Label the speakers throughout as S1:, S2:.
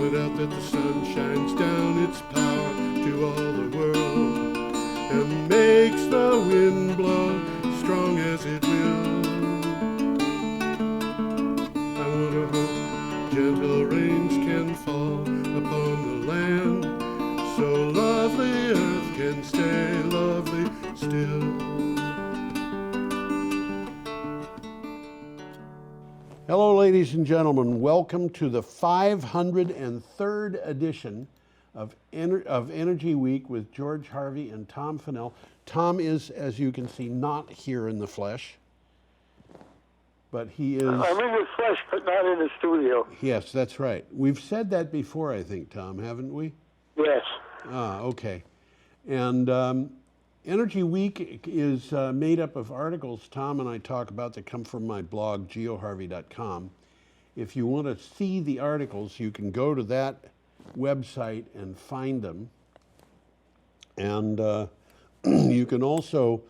S1: point out that the sun shines down its power to all the world and makes the wind blow strong as it will. I wonder how gentle rains can fall upon the land, so lovely earth can stay lovely still. Hello, ladies and gentlemen. Welcome to the 503rd edition of Energy Week with George Harvey and Tom Fennell. Tom is, as you can see, not here in the flesh, but he is...
S2: I'm in the flesh, but not in the studio.
S1: Yes, that's right. We've said that before, I think, Tom, haven't we?
S2: Yes.
S1: Ah, okay. And Energy Week is made up of articles Tom and I talk about that come from my blog, geoharvey.com. If you want to see the articles, you can go to that website and find them. And you can also,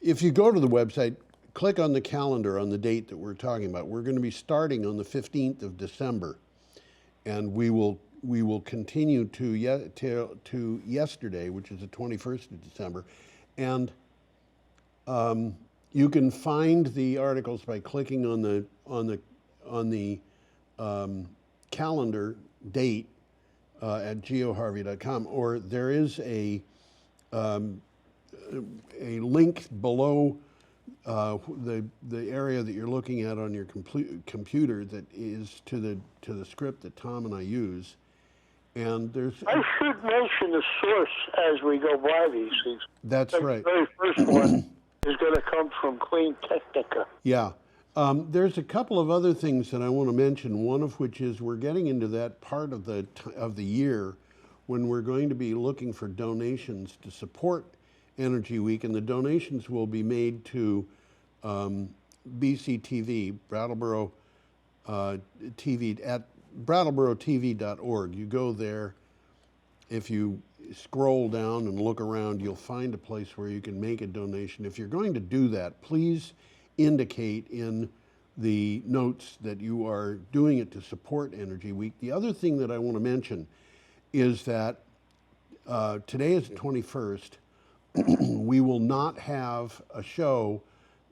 S1: if you go to the website, click on the calendar on the date that we're talking about. We're going to be starting on the 15th of December, and we will continue to yesterday, which is the 21st of December, and you can find the articles by clicking on the calendar date at geoharvey.com, or there is a link below the area that you're looking at on your computer that is to the script that Tom and I use. And there's...
S2: I should mention the source as we go by these things.
S1: That's right.
S2: The very first one is going to come from Clean Technica.
S1: Yeah. There's a couple of other things that I want to mention, one of which is we're getting into that part of the year when we're going to be looking for donations to support Energy Week, and the donations will be made to BCTV, Brattleboro TV, at BrattleBoroTV.org. You go there. If you scroll down and look around, you'll find a place where you can make a donation. If you're going to do that, please indicate in the notes that you are doing it to support Energy Week. The other thing that I want to mention is that today is the 21st. We will not have a show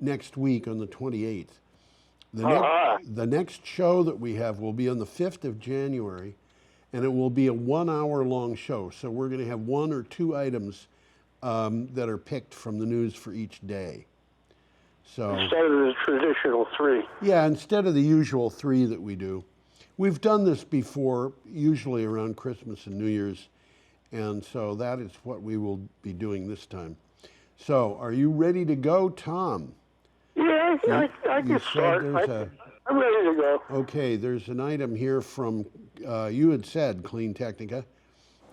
S1: next week on the 28th. The next show that we have will be on the 5th of January, and it will be a 1 hour long show. So we're going to have one or two items that are picked from the news for each day. So
S2: instead of the traditional three.
S1: Yeah, instead of the usual three that we do. We've done this before, usually around Christmas and New Year's, and so that is what we will be doing this time. So are you ready to go, Tom?
S2: Yeah, I can start. I'm ready to go.
S1: Okay, there's an item here from, you had said, Clean Technica,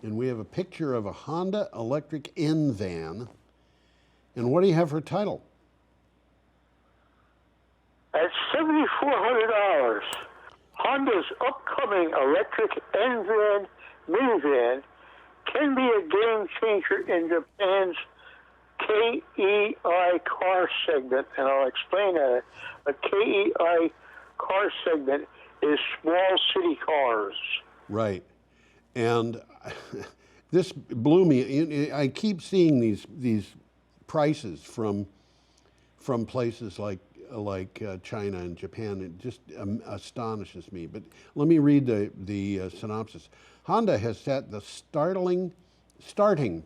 S1: and we have a picture of a Honda electric N van. And what do you have for title?
S2: At $7,400, Honda's upcoming electric N van minivan can be a game changer in Japan's KEI car segment, and I'll explain that. A KEI car segment is small city cars.
S1: Right, and this blew me. I keep seeing these prices from places like China and Japan. It just astonishes me. But let me read the synopsis. Honda has set the starting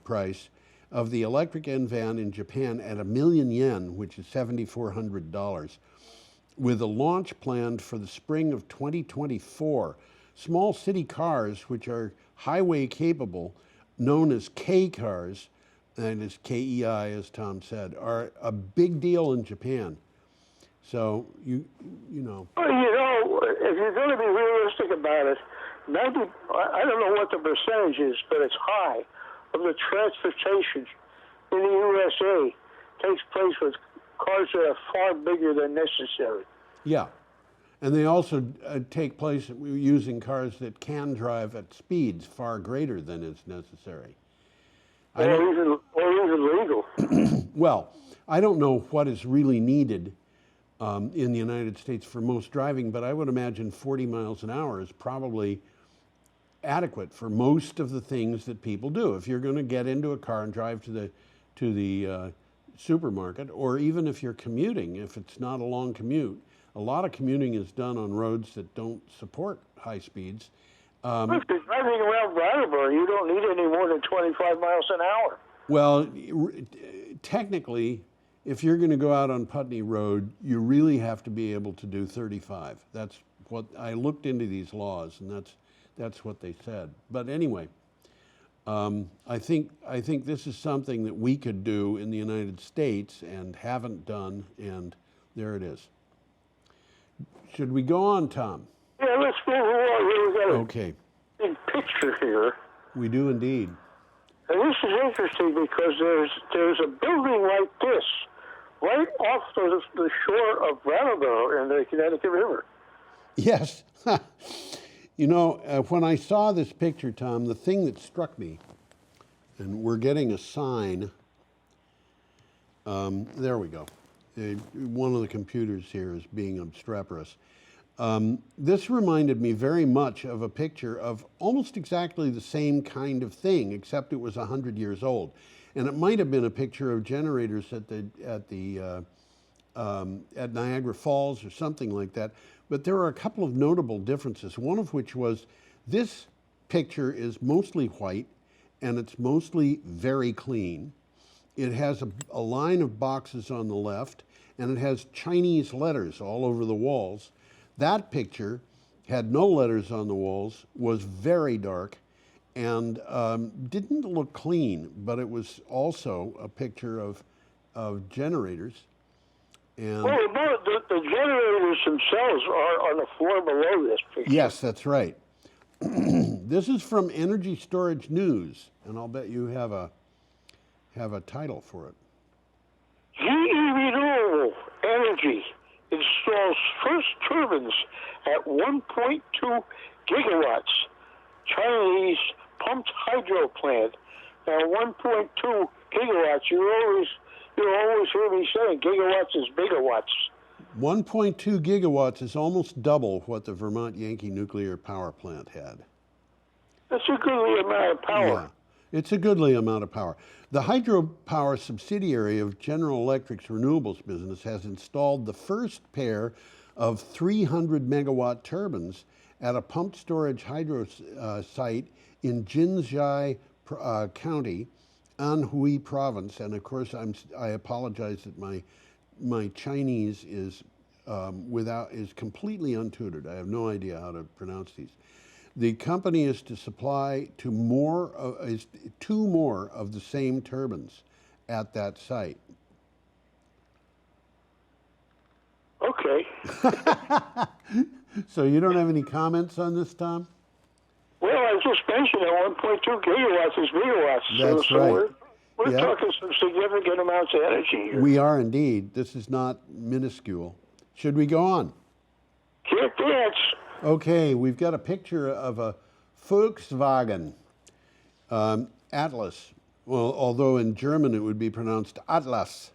S1: price of the electric N van in Japan at $1 million yen, which is $7,400, with a launch planned for the spring of 2024. Small city cars, which are highway capable, known as K cars, and as KEI, as Tom said, are a big deal in Japan. So you know.
S2: Well, if you're going to be realistic about it, I don't know what the percentage is, but it's high, of the transportation in the USA takes place with cars that are far bigger than necessary.
S1: Yeah, and they also take place using cars that can drive at speeds far greater than is necessary.
S2: Or even legal.
S1: Well, I don't know what is really needed in the United States for most driving, but I would imagine 40 miles an hour is probably adequate for most of the things that people do. If you're going to get into a car and drive to the supermarket, or even if you're commuting, if it's not a long commute, a lot of commuting is done on roads that don't support high speeds.
S2: Well, if you're driving around Brattleboro, you don't need any more than 25 miles an hour.
S1: Well, technically, if you're going to go out on Putney Road, you really have to be able to do 35. That's what I looked into these laws, and that's what they said. But anyway, I think this is something that we could do in the United States and haven't done, and there it is. Should we go on, Tom?
S2: Yeah, let's move along. Here we got a
S1: Okay.
S2: big picture here.
S1: We do indeed.
S2: And this is interesting because there's a building like this right off the shore of Brattleboro in the Connecticut River.
S1: Yes. You know, when I saw this picture, Tom, the thing that struck me, and we're getting a sign. There we go. One of the computers here is being obstreperous. This reminded me very much of a picture of almost exactly the same kind of thing, except it was 100 years old. And it might have been a picture of generators at Niagara Falls or something like that. But there are a couple of notable differences, one of which was this picture is mostly white and it's mostly very clean. It has a line of boxes on the left, and it has Chinese letters all over the walls. That picture had no letters on the walls, was very dark, and didn't look clean, but it was also a picture of generators. And
S2: Well, the generators themselves are on the floor below this picture.
S1: yes, that's right. This is from Energy Storage News, and I'll bet you have a title for it.
S2: GE Renewable Energy installs first turbines at 1.2 gigawatts. Chinese pumped hydro plant. Now, 1.2 gigawatts. You always hear me saying gigawatts is bigawatts.
S1: 1.2 gigawatts is almost double what the Vermont Yankee nuclear power plant had.
S2: That's a goodly amount of power.
S1: Yeah, it's a goodly amount of power. The hydropower subsidiary of General Electric's renewables business has installed the first pair of 300 megawatt turbines at a pumped storage hydro site in Jinzhai County, Anhui Province. And of course, I apologize that my Chinese is completely untutored. I have no idea how to pronounce these. The company is to supply two more of the same turbines at that site.
S2: Okay.
S1: So you don't have any comments on this, Tom?
S2: Well, I just mentioned that 1.2 gigawatts is megawatts.
S1: That's
S2: so
S1: right.
S2: We're
S1: Yeah.
S2: talking some significant amounts of energy here.
S1: We are indeed. This is not minuscule. Should we go on?
S2: Can't dance.
S1: Okay, we've got a picture of a Volkswagen Atlas. Well, although in German it would be pronounced Atlas.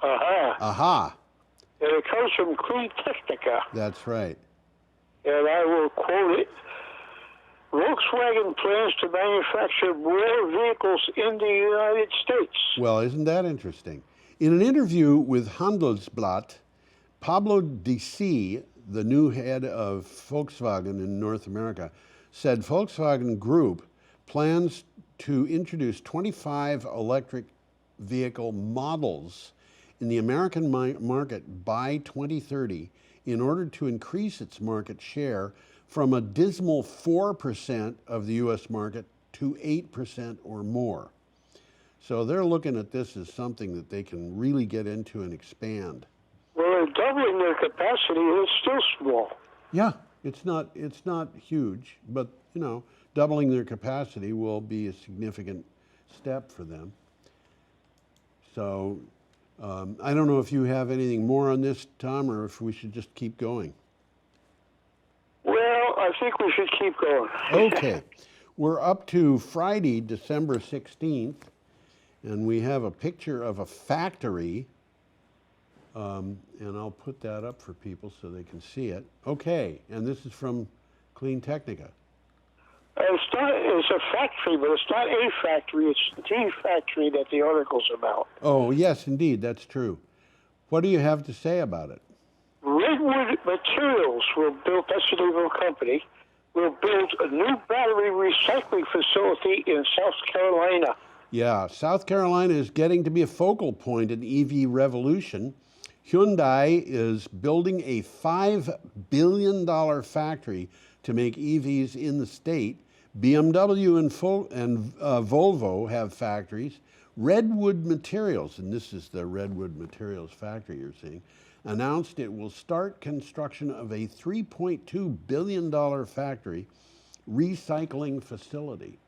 S2: Aha.
S1: Aha,
S2: And it comes from Clean Technica.
S1: that's right.
S2: And I will quote it. Volkswagen plans to manufacture more vehicles in the United States.
S1: Well, isn't that interesting? In an interview with Handelsblatt, Pablo DC, the new head of Volkswagen in North America, said Volkswagen Group plans to introduce 25 electric vehicle models in the American market by 2030 in order to increase its market share from a dismal 4% of the U.S. market to 8% or more. So they're looking at this as something that they can really get into and expand.
S2: Well, they're doubling their capacity, and it's still small.
S1: Yeah, it's not huge, but you know, doubling their capacity will be a significant step for them. So I don't know if you have anything more on this, Tom, or if we should just keep going.
S2: Well, I think we should keep going.
S1: Okay, we're up to Friday, December 16th, and we have a picture of a factory And I'll put that up for people so they can see it. Okay, and this is from Clean Technica.
S2: It's a factory, but it's not a factory. It's the factory that the article's about.
S1: Oh, yes, indeed, that's true. What do you have to say about it?
S2: Redwood Materials will build, that's the name of the company, will build a new battery recycling facility in South Carolina.
S1: Yeah, South Carolina is getting to be a focal point in EV revolution. Hyundai is building a $5 billion factory to make EVs in the state. BMW and Volvo have factories. Redwood Materials, and this is the Redwood Materials factory you're seeing, announced it will start construction of a $3.2 billion factory recycling facility.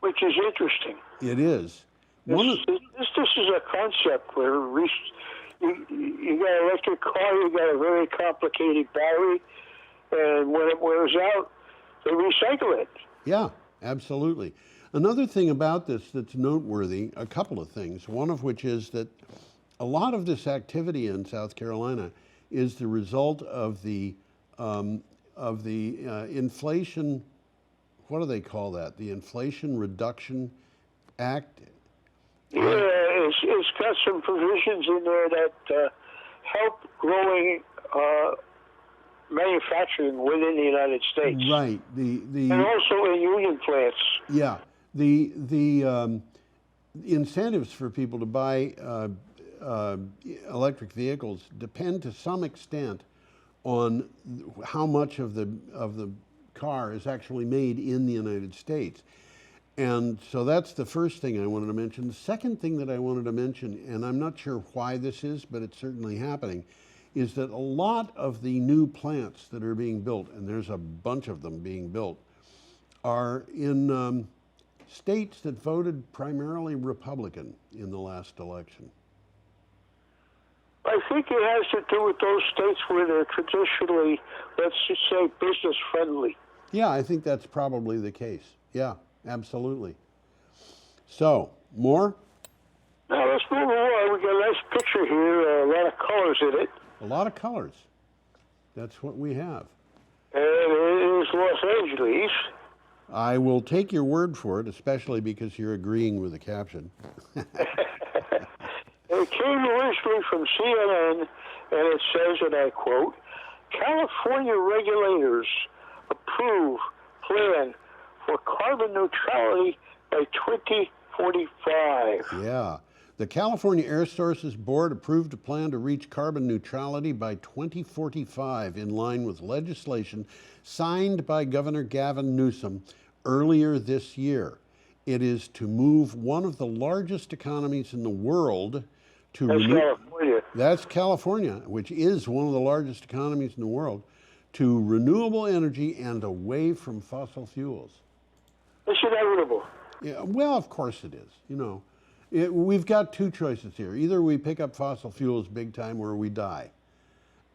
S2: Which is interesting.
S1: It is.
S2: This is a concept where you got an electric car, you got a very complicated battery, and when it wears out, they recycle it.
S1: Yeah, absolutely. Another thing about this that's noteworthy, a couple of things, one of which is that a lot of this activity in South Carolina is the result of the inflation, what do they call that? The Inflation Reduction Act?
S2: Yeah, it's got some provisions in there that help growing manufacturing within the United States.
S1: Right.
S2: And also in union plants.
S1: Yeah. The incentives for people to buy electric vehicles depend to some extent on how much of the car is actually made in the United States. And so that's the first thing I wanted to mention. The second thing that I wanted to mention, and I'm not sure why this is, but it's certainly happening, is that a lot of the new plants that are being built, and there's a bunch of them being built, are in states that voted primarily Republican in the last election.
S2: I think it has to do with those states where they're traditionally, let's just say, business friendly.
S1: Yeah, I think that's probably the case. Yeah, absolutely. So, more?
S2: Now let's move on. We got a nice picture here, a lot of colors in it.
S1: A lot of colors. That's what we have.
S2: And it is Los Angeles.
S1: I will take your word for it, especially because you're agreeing with the caption.
S2: It came originally from CNN, and it says, and I quote, California regulators approve plan for carbon neutrality by 2045.
S1: Yeah. The California Air Sources Board approved a plan to reach carbon neutrality by 2045 in line with legislation signed by Governor Gavin Newsom earlier this year. It is to move one of the largest economies in the world to
S2: California.
S1: That's California, which is one of the largest economies in the world, to renewable energy and away from fossil fuels.
S2: It's inevitable.
S1: Yeah, well, of course it is. You know, we've got two choices here. Either we pick up fossil fuels big time or we die.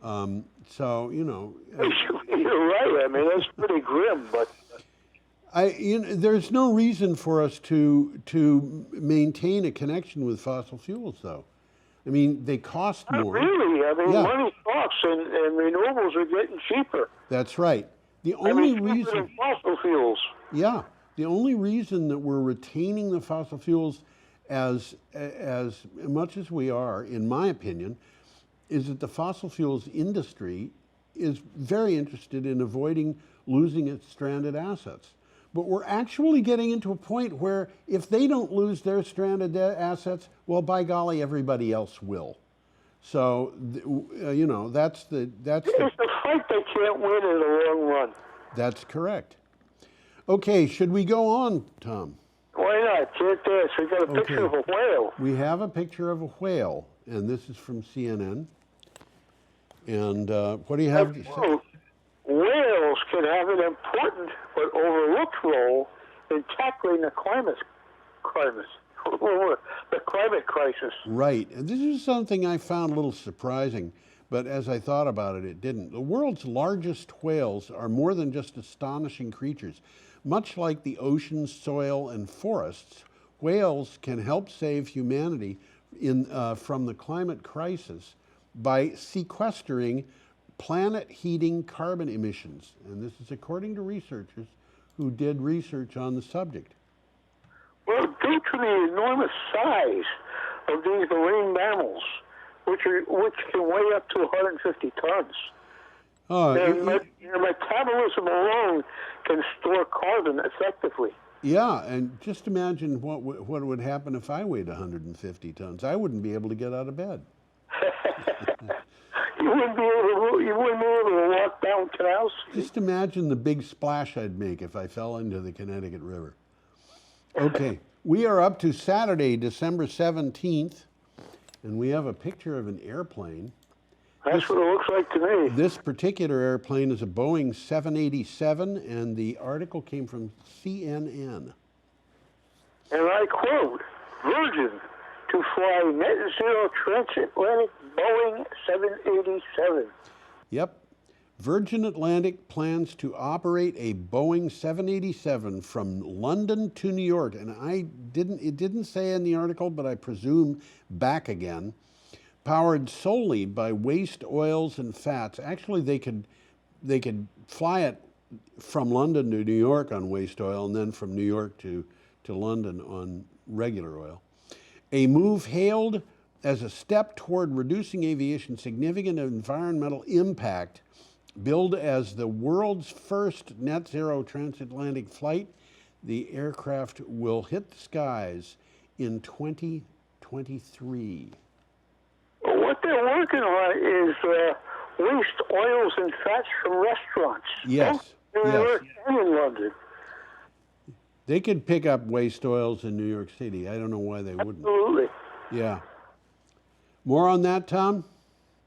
S1: So, you know.
S2: You're right. I mean, that's pretty grim, but.
S1: There's no reason for us to maintain a connection with fossil fuels, though. I mean, they cost more.
S2: Not really. I mean, money talks, and renewables are getting cheaper.
S1: That's right. The only reason
S2: than fossil fuels.
S1: Yeah, the only reason that we're retaining the fossil fuels as much as we are, in my opinion, is that the fossil fuels industry is very interested in avoiding losing its stranded assets. But we're actually getting into a point where if they don't lose their stranded assets, well, by golly, everybody else will. So, you know, that's the
S2: It's a fight they can't win in the long run.
S1: That's correct. Okay, should we go on, Tom?
S2: Why not? Get this. We got a picture of a whale.
S1: We have a picture of a whale, and this is from CNN. And what do you have to say?
S2: Whales can have an important but overlooked role in tackling the climate crisis.
S1: Right. And this is something I found a little surprising, but as I thought about it, it didn't. The world's largest whales are more than just astonishing creatures. Much like the oceans, soil, and forests, whales can help save humanity from the climate crisis by sequestering planet heating carbon emissions. And this is according to researchers who did research on the subject.
S2: Well, due to the enormous size of these marine mammals, which can weigh up to 150 tons, their metabolism alone can store carbon effectively.
S1: Yeah, and just imagine what would happen if I weighed 150 tons. I wouldn't be able to get out of bed.
S2: You wouldn't be able to walk down Canal Street.
S1: Just imagine the big splash I'd make if I fell into the Connecticut River. Okay, we are up to Saturday, December 17th, and we have a picture of an airplane.
S2: That's what it looks like to me.
S1: This particular airplane is a Boeing 787, and the article came from CNN.
S2: And I quote, Virgin to fly net zero transatlantic Boeing 787.
S1: Yep. Virgin Atlantic plans to operate a Boeing 787 from London to New York. And it didn't say in the article, but I presume back again, powered solely by waste oils and fats. Actually, they could fly it from London to New York on waste oil, and then from New York to London on regular oil. A move hailed as a step toward reducing aviation's significant environmental impact. Billed as the world's first net zero transatlantic flight, the aircraft will hit the skies in 2023.
S2: What they're working on is waste oils and fats from restaurants.
S1: Yes.
S2: In New York and in London.
S1: They could pick up waste oils in New York City. I don't know why they wouldn't.
S2: Absolutely.
S1: Yeah. More on that, Tom?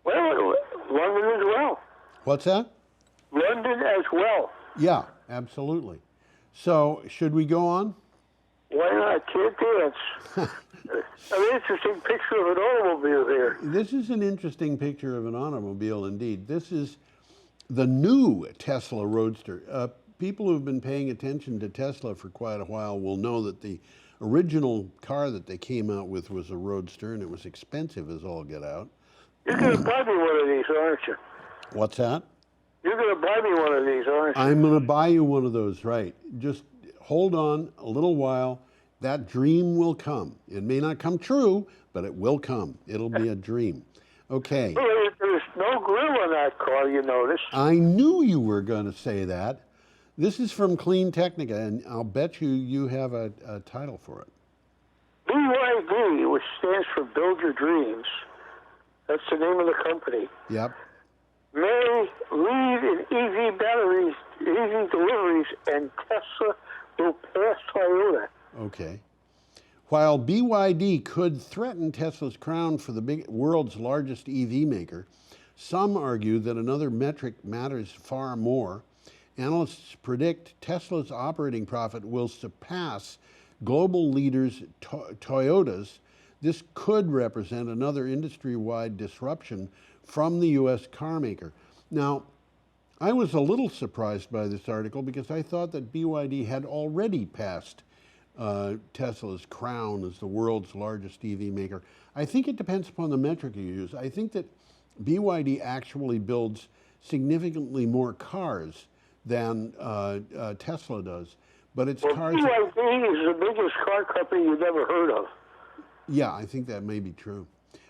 S2: Well, London as well.
S1: What's that?
S2: London as well.
S1: Yeah, absolutely. So, should we go on?
S2: Why not? Can't dance. An interesting picture of an automobile here.
S1: This is an interesting picture of an automobile indeed. This is the new Tesla Roadster. People who've been paying attention to Tesla for quite a while will know that the original car that they came out with was a Roadster, and it was expensive as all get out.
S2: You're going to buy me one of these, aren't you?
S1: What's that?
S2: You're going to buy me one of these, aren't you?
S1: I'm going to buy you one of those, right. Just hold on a little while. That dream will come. It may not come true, but it will come. It'll be a dream. Okay.
S2: Well, there's no grill on that car, you notice.
S1: I knew you were going to say that. This is from Clean Technica, and I'll bet you have a title for it.
S2: BYD, which stands for Build Your Dreams, that's the name of the company,
S1: Yep.
S2: may lead in EV batteries, EV deliveries, and Tesla will pass Toyota.
S1: Okay. While BYD could threaten Tesla's crown for the world's largest EV maker, some argue that another metric matters far more. Analysts predict Tesla's operating profit will surpass global leaders Toyota's. This could represent another industry-wide disruption from the U.S. car maker. Now, I was a little surprised by this article because I thought that BYD had already passed Tesla's crown as the world's largest EV maker. I think it depends upon the metric you use. I think that BYD actually builds significantly more cars than Tesla does, but its cars.
S2: BYD is the biggest car company you've ever heard of.
S1: Yeah, I think that may be true,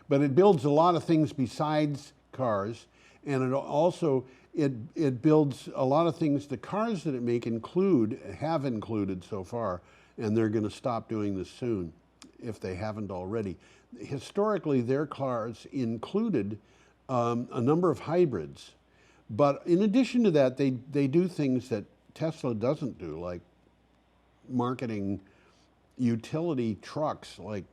S1: but it builds a lot of things besides cars, and it also it builds a lot of things. The cars that it have included so far, and they're going to stop doing this soon, if they haven't already. Historically, their cars included a number of hybrids. But in addition to that, they do things that Tesla doesn't do, like marketing utility trucks, like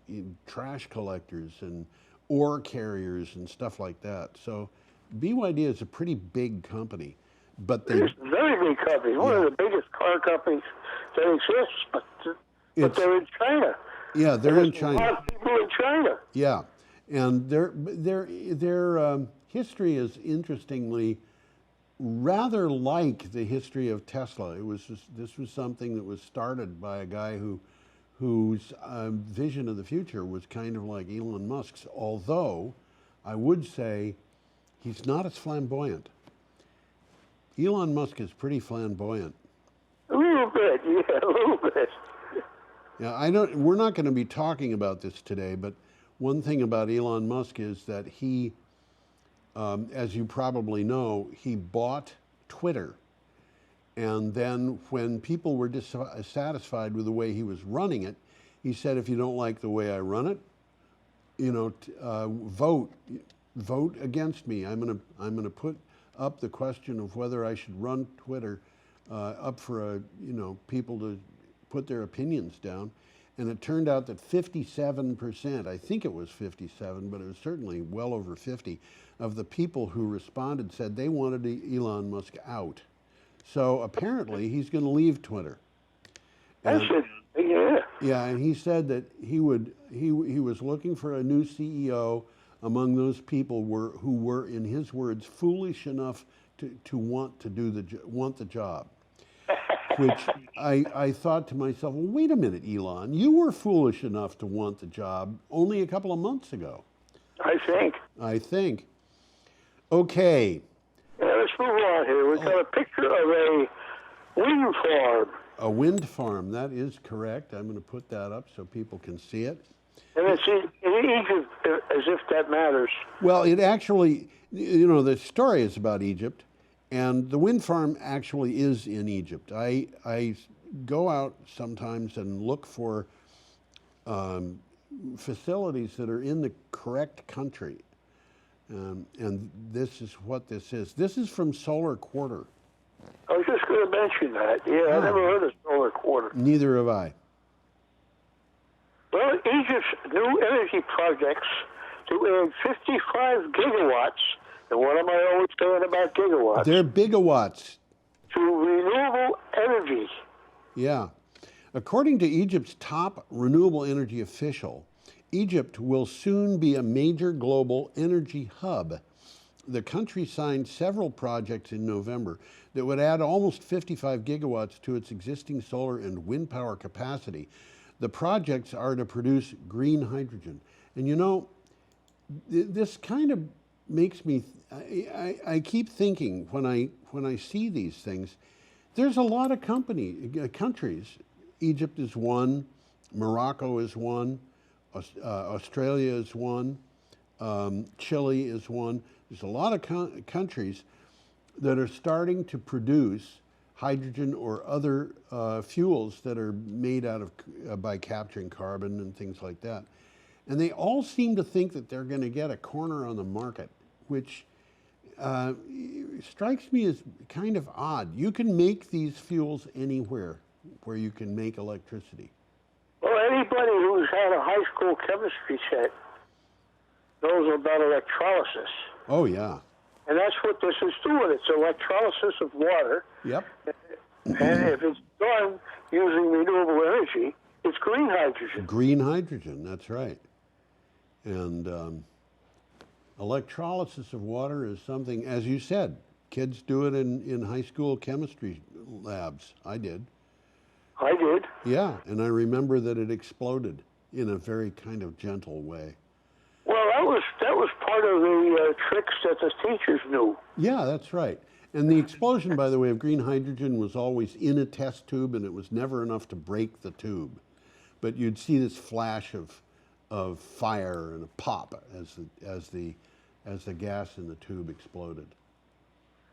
S1: trash collectors and ore carriers and stuff like that. So BYD is a pretty big company. But it's
S2: a very big company, one of the biggest car companies that exists, but they're in China.
S1: Yeah, they're in China.
S2: A lot of people in China.
S1: Yeah, and their history is interestingly rather like the history of Tesla. This was something that was started by a guy who whose vision of the future was kind of like Elon Musk's, although I would say he's not as flamboyant. Elon Musk is pretty flamboyant.
S2: A little bit, yeah, a little bit.
S1: Yeah, we're not going to be talking about this today, but one thing about Elon Musk is that he, as you probably know, he bought Twitter. And then when people were dissatisfied with the way he was running it, he said, if you don't like the way I run it, vote against me. I'm gonna put up the question of whether I should run Twitter up for people to put their opinions down. And it turned out that 57%, I think it was 57, but it was certainly well over 50, of the people who responded said they wanted Elon Musk out. So apparently he's going to leave Twitter.
S2: That's it. Yeah.
S1: Yeah, and he said that he was looking for a new CEO among those people who were, in his words, foolish enough to want the job. Which I thought to myself, well, wait a minute, Elon, you were foolish enough to want the job only a couple of months ago.
S2: I think.
S1: Okay.
S2: Yeah, let's move on here. We've got a picture of a wind farm.
S1: A wind farm, that is correct. I'm going to put that up so people can see it.
S2: And it's in Egypt, as if that matters.
S1: Well, it actually, the story is about Egypt, and the wind farm actually is in Egypt. I go out sometimes and look for facilities that are in the correct country. And this is what this is. This is from Solar Quarter.
S2: I was just going to mention that. Yeah, I never heard of Solar Quarter.
S1: Neither have I.
S2: Well, Egypt's new energy projects to add 55 gigawatts, and what am I always saying about gigawatts?
S1: They're bigawatts.
S2: To renewable energy.
S1: Yeah. According to Egypt's top renewable energy official, Egypt will soon be a major global energy hub. The country signed several projects in November that would add almost 55 gigawatts to its existing solar and wind power capacity. The projects are to produce green hydrogen. And this kind of makes me, I keep thinking when I see these things, there's a lot of countries. Egypt is one, Morocco is one, Australia is one, Chile is one. There's a lot of countries that are starting to produce hydrogen or other fuels that are made out of by capturing carbon and things like that. And they all seem to think that they're going to get a corner on the market, which strikes me as kind of odd. You can make these fuels anywhere where you can make electricity.
S2: Well, anybody who's had a high school chemistry set knows about electrolysis.
S1: Oh, yeah.
S2: And that's what this is doing. It's electrolysis of water.
S1: Yep.
S2: And if it's done using renewable energy, it's green hydrogen.
S1: Green hydrogen, that's right. And electrolysis of water is something, as you said, kids do it in high school chemistry labs. I did. Yeah, and I remember that it exploded in a very kind of gentle way.
S2: Well, that was part of the tricks that the teachers knew.
S1: Yeah, that's right. And the explosion, by the way, of green hydrogen was always in a test tube, and it was never enough to break the tube. But you'd see this flash of fire and a pop as the gas in the tube exploded.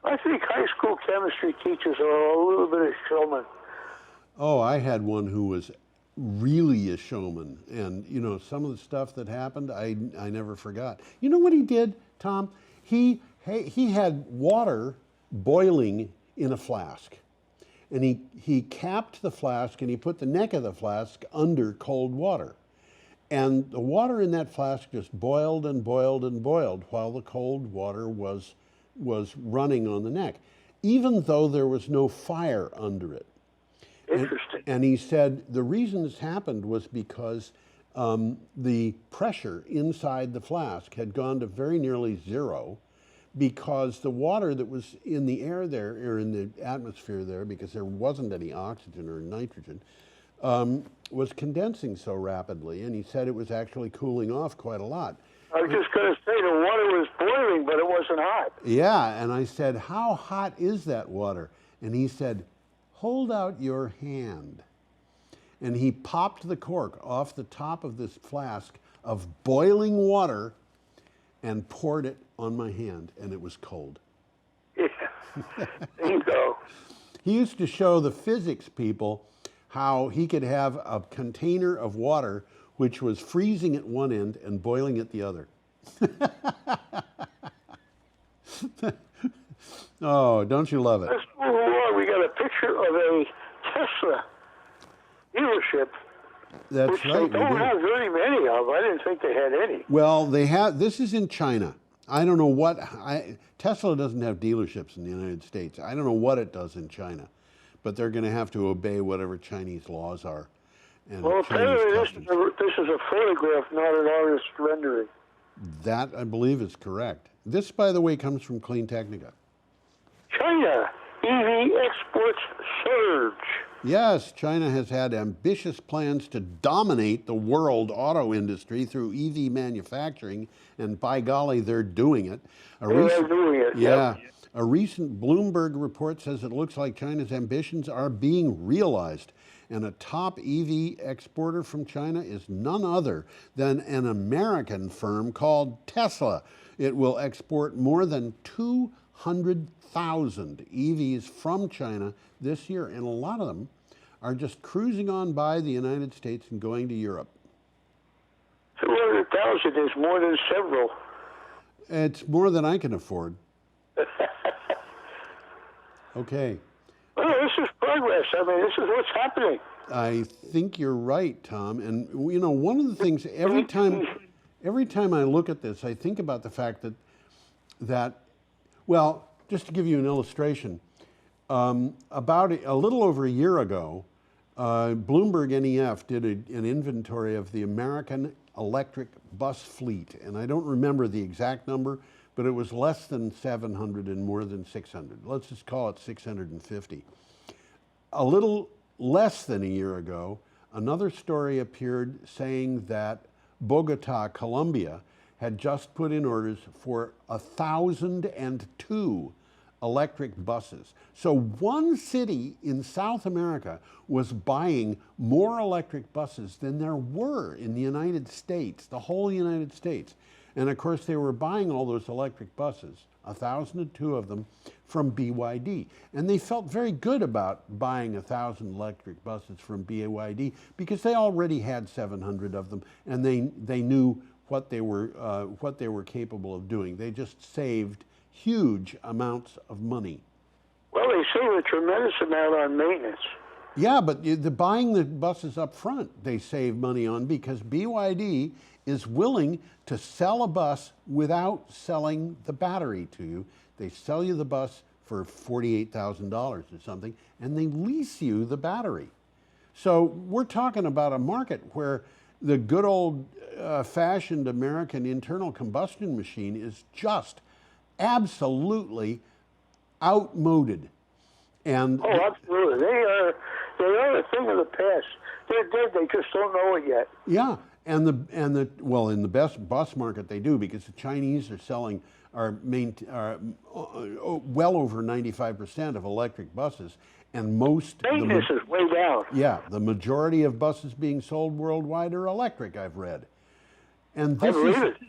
S2: I think high school chemistry teachers are a little bit of showmen.
S1: Oh, I had one who was really a showman, and some of the stuff that happened, I never forgot. You know what he did, Tom? He had water boiling in a flask, and he capped the flask and he put the neck of the flask under cold water, and the water in that flask just boiled and boiled and boiled while the cold water was running on the neck, even though there was no fire under it.
S2: Interesting.
S1: And he said the reason this happened was because the pressure inside the flask had gone to very nearly zero, because the water that was in the air there, or in the atmosphere there, because there wasn't any oxygen or nitrogen, was condensing so rapidly, and he said it was actually cooling off quite a lot.
S2: I was just going to say the water was boiling, but it wasn't hot.
S1: Yeah, and I said, how hot is that water? And he said, hold out your hand. And he popped the cork off the top of this flask of boiling water and poured it on my hand, and it was cold.
S2: Yeah, there you go.
S1: He used to show the physics people how he could have a container of water which was freezing at one end and boiling at the other. Oh, don't you love it?
S2: Let's move along. We got a picture of a Tesla dealership,
S1: That's
S2: which
S1: right.
S2: they don't have very many of. I didn't think they had any.
S1: Well, they have. This is in China. I don't know what. Tesla doesn't have dealerships in the United States. I don't know what it does in China, but they're going to have to obey whatever Chinese laws are. And
S2: Well, apparently this
S1: customs.
S2: is a photograph, not an artist's rendering.
S1: That, I believe, is correct. This, by the way, comes from Clean Technica.
S2: China, EV exports surge.
S1: Yes, China has had ambitious plans to dominate the world auto industry through EV manufacturing, and by golly, they're doing it.
S2: They are doing it.
S1: Yeah.
S2: Yep.
S1: A recent Bloomberg report says it looks like China's ambitions are being realized. And a top EV exporter from China is none other than an American firm called Tesla. It will export more than 200,000 EVs from China this year, and a lot of them are just cruising on by the United States and going to Europe.
S2: 200,000 is more than several.
S1: It's more than I can afford. Okay.
S2: Well, this is progress. I mean, this is what's happening.
S1: I think you're right, Tom. And you know, one of the things every time I look at this, I think about the fact that well, just to give you an illustration, about a little over a year ago, Bloomberg NEF did an inventory of the American electric bus fleet, and I don't remember the exact number, but it was less than 700 and more than 600. Let's just call it 650. A little less than a year ago, another story appeared saying that Bogota, Colombia, had just put in orders for 1,002 electric buses. So one city in South America was buying more electric buses than there were in the United States, the whole United States. And of course, they were buying all those electric buses, 1,002 of them, from BYD. And they felt very good about buying 1,000 electric buses from BYD because they already had 700 of them, and they knew what they were capable of doing. They just saved huge amounts of money.
S2: Well, they save a tremendous amount on maintenance.
S1: Yeah, but buying the buses up front, they save money on because BYD is willing to sell a bus without selling the battery to you. They sell you the bus for $48,000 or something, and they lease you the battery. So we're talking about a market where the good old fashioned American internal combustion machine is just absolutely outmoded. And
S2: Oh, absolutely. They are a thing of the past. They're dead. They just don't know it yet.
S1: yeah, and the well, in the best bus market they do, because the Chinese are selling well over 95% of electric buses, and
S2: Maintenance is way down.
S1: yeah, the majority of buses being sold worldwide are electric, I've read. And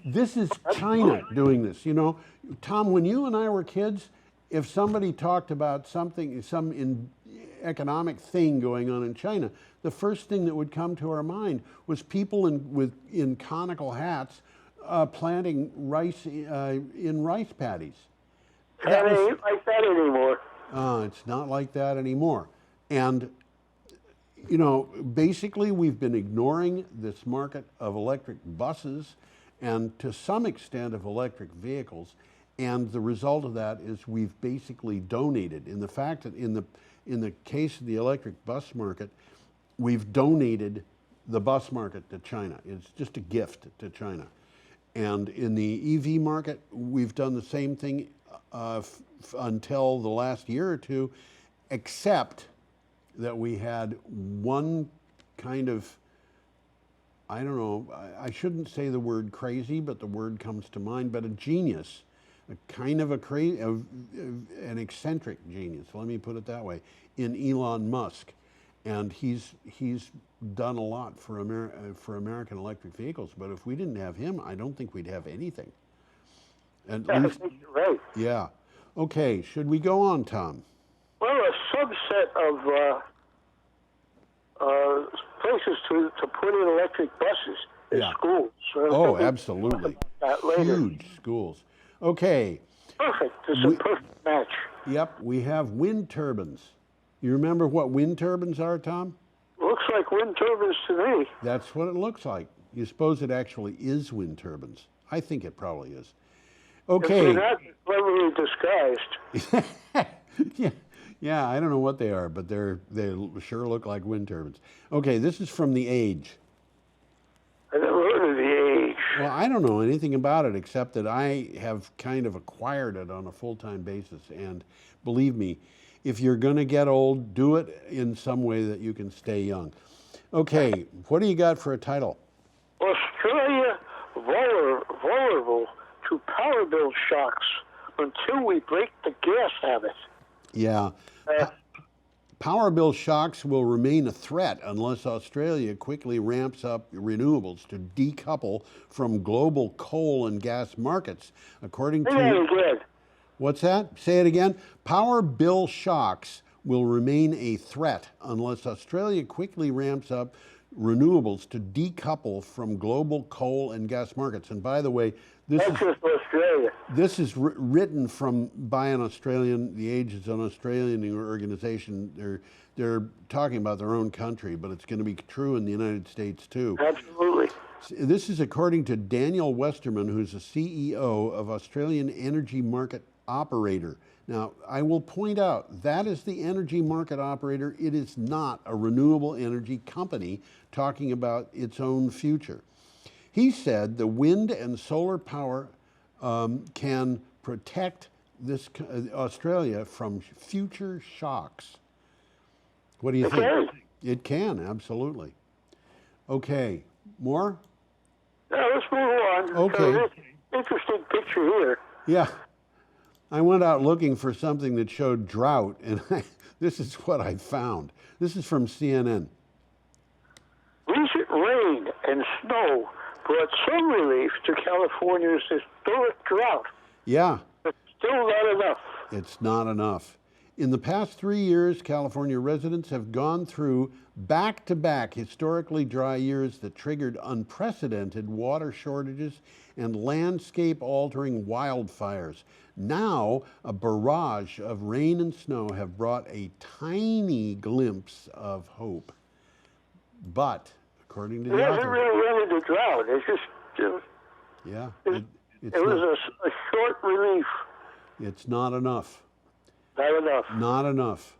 S1: this is China doing this. You know, Tom, when you and I were kids, if somebody talked about some economic thing going on in China, the first thing that would come to our mind was people in conical hats planting rice in rice paddies.
S2: And it ain't like that anymore.
S1: It's not like that anymore. And, you know, basically we've been ignoring this market of electric buses and to some extent of electric vehicles. And the result of that is we've basically donated. In the fact that in the case of the electric bus market, we've donated the bus market to China. It's just a gift to China. And in the EV market, we've done the same thing until the last year or two, except that we had one kind of, I don't know, I shouldn't say the word crazy, but the word comes to mind, but a genius, a kind of an eccentric genius, let me put it that way, in Elon Musk. And he's done a lot for American electric vehicles, but if we didn't have him, I don't think we'd have anything. At
S2: I
S1: least,
S2: think you're right.
S1: yeah. Okay, should we go on, Tom?
S2: Well, a subset of places to put in electric buses is
S1: Yeah.
S2: schools. So
S1: Oh,
S2: we'll
S1: absolutely.
S2: talk about that later.
S1: Huge schools. Okay,
S2: Perfect. It's a perfect match.
S1: yep, we have wind turbines. You remember what wind turbines are, Tom?
S2: Looks like wind turbines to me.
S1: That's what it looks like. You suppose it actually is wind turbines? I think it probably is.
S2: If they're
S1: Okay.
S2: not cleverly disguised.
S1: Yeah, I don't know what they are, but they sure look like wind turbines. Okay, this is from The Age.
S2: I never heard of the age.
S1: Well, I don't know anything about it except that I have kind of acquired it on a full-time basis. And believe me, if you're going to get old, do it in some way that you can stay young. Okay, what do you got for a title?
S2: Australia vulnerable to power bill shocks until we break the gas habit.
S1: Yeah. Power bill shocks will remain a threat unless Australia quickly ramps up renewables to decouple from global coal and gas markets, according
S2: Say that
S1: to...
S2: again.
S1: What's that? Say it again. Power bill shocks will remain a threat unless Australia quickly ramps up renewables to decouple from global coal and gas markets. And by the way,
S2: That's just Australia.
S1: this is written by an Australian. The Age is an Australian organization. They're talking about their own country, but it's going to be true in the United States too.
S2: Absolutely.
S1: This is according to Daniel Westerman, who's the CEO of Australian Energy Market Operator. Now, I will point out that is the energy market operator. It is not a renewable energy company talking about its own future. He said the wind and solar power can protect Australia from future shocks. What do you think?
S2: Okay.
S1: It can, absolutely. Okay, more?
S2: Now let's move on.
S1: Okay.
S2: So this interesting picture here.
S1: Yeah. I went out looking for something that showed drought, and this is what I found. This is from CNN.
S2: Recent rain and snow brought some relief to California's historic drought.
S1: Yeah,
S2: But still not enough.
S1: it's not enough. In the past 3 years, California residents have gone through back-to-back historically dry years that triggered unprecedented water shortages and landscape-altering wildfires. Now, a barrage of rain and snow have brought a tiny glimpse of hope. But, according to
S2: It
S1: the
S2: hasn't
S1: author,
S2: really ended the drought. It's just,
S1: yeah,
S2: it
S1: it's
S2: was a short relief.
S1: it's not enough.
S2: Not enough.
S1: Not enough.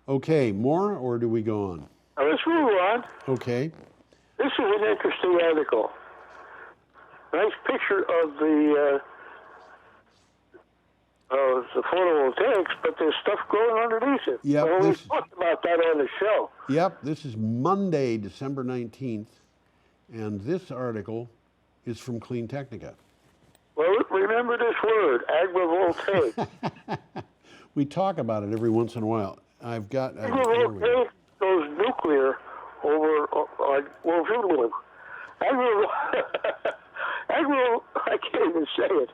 S1: Okay, more, or do we go on?
S2: Now let's move on.
S1: Okay.
S2: This is an interesting article. Nice picture of the photovoltaics, but there's stuff growing underneath it.
S1: Yep,
S2: Well, we
S1: this-
S2: talked about that on the show.
S1: Yep, this is Monday, December 19th, and this article is from Clean Technica.
S2: Well, remember this word, agrivoltaic.
S1: We talk about it every once in a while. Here we go.
S2: Agrivoltaic goes nuclear over I can't even say it.